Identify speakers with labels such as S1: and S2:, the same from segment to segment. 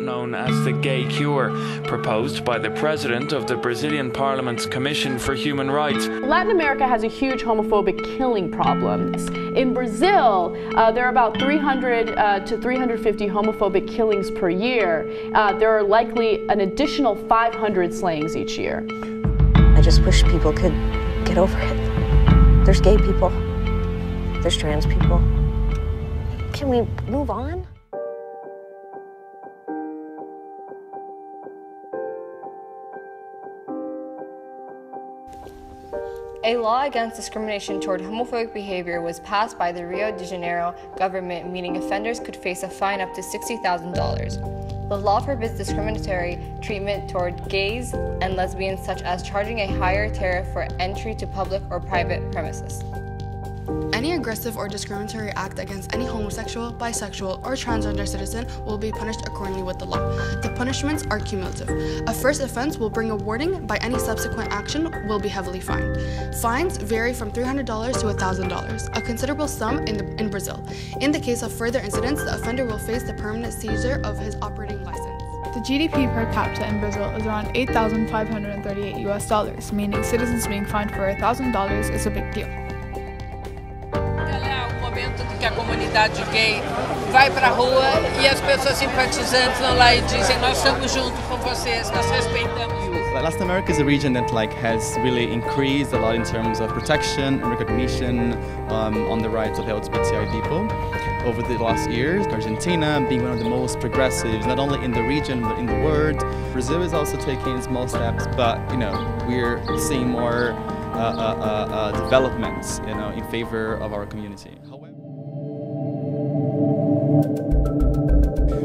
S1: known as the gay cure, proposed by the president of the Brazilian Parliament's Commission for Human Rights.
S2: Latin America has a huge homophobic killing problem. In Brazil, there are about 300 to 350 homophobic killings per year. There are likely an additional 500 slayings each year.
S3: I just wish people could get over it. There's gay people. There's trans people. Can we move on?
S4: A law against discrimination toward homophobic behavior was passed by the Rio de Janeiro government, meaning offenders could face a fine up to $60,000. The law forbids discriminatory treatment toward gays and lesbians, such as charging a higher tariff for entry to public or private premises.
S5: Any aggressive or discriminatory act against any homosexual, bisexual, or transgender citizen will be punished accordingly with the law. The punishments are cumulative. A first offense will bring a warning, by any subsequent action will be heavily fined. Fines vary from $300 to $1,000, a considerable sum in Brazil. In the case of further incidents, the offender will face the permanent seizure of his operating license.
S6: The GDP per capita in Brazil is around $8,538 US, meaning citizens being fined for $1,000 is a big deal.
S7: Que a comunidade gay vai para a rua e as pessoas simpatizantes vão lá e dizem: nós estamos juntos com vocês, nós respeitamos.
S8: Latin America is a region that has really increased a lot in terms of protection and recognition on the rights of LGBTI people over the last years. Argentina being one of the most progressives, not only in the region but in the world. Brazil is also taking small steps, but we're seeing more developments in favor of our community.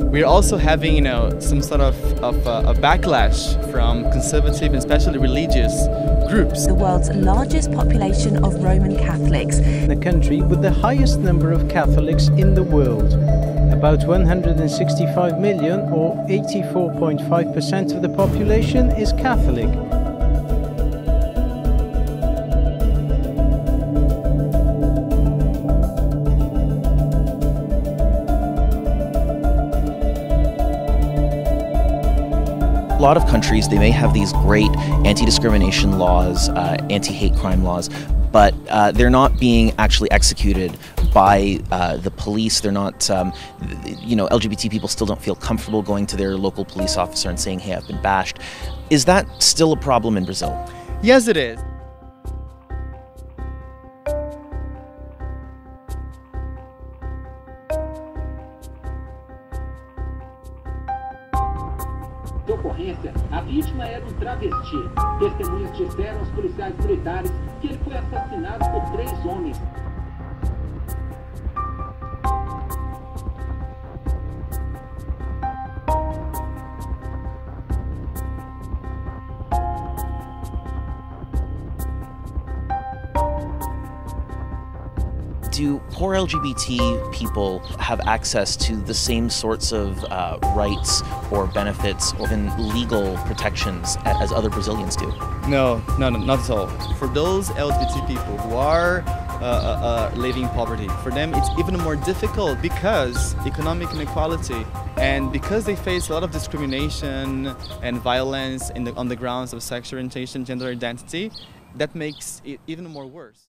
S8: We're also having, some sort of a backlash from conservative and especially religious groups.
S9: The world's largest population of Roman Catholics.
S10: The country with the highest number of Catholics in the world. About 165 million, or 84.5% of the population, is Catholic.
S11: A lot of countries, they may have these great anti-discrimination laws, anti-hate crime laws, but they're not being actually executed by the police. They're not, LGBT people still don't feel comfortable going to their local police officer and saying, hey, I've been bashed. Is that still a problem in Brazil?
S8: Yes, it is.
S12: De ocorrência, a vítima era um travesti. Testemunhas disseram aos policiais militares que ele foi assassinado por 3 homens.
S11: Do poor LGBT people have access to the same sorts of rights or benefits or even legal protections as other Brazilians do?
S8: No, not at all. For those LGBT people who are living in poverty, for them it's even more difficult because economic inequality and because they face a lot of discrimination and violence on the grounds of sexual orientation, gender identity, that makes it even more worse.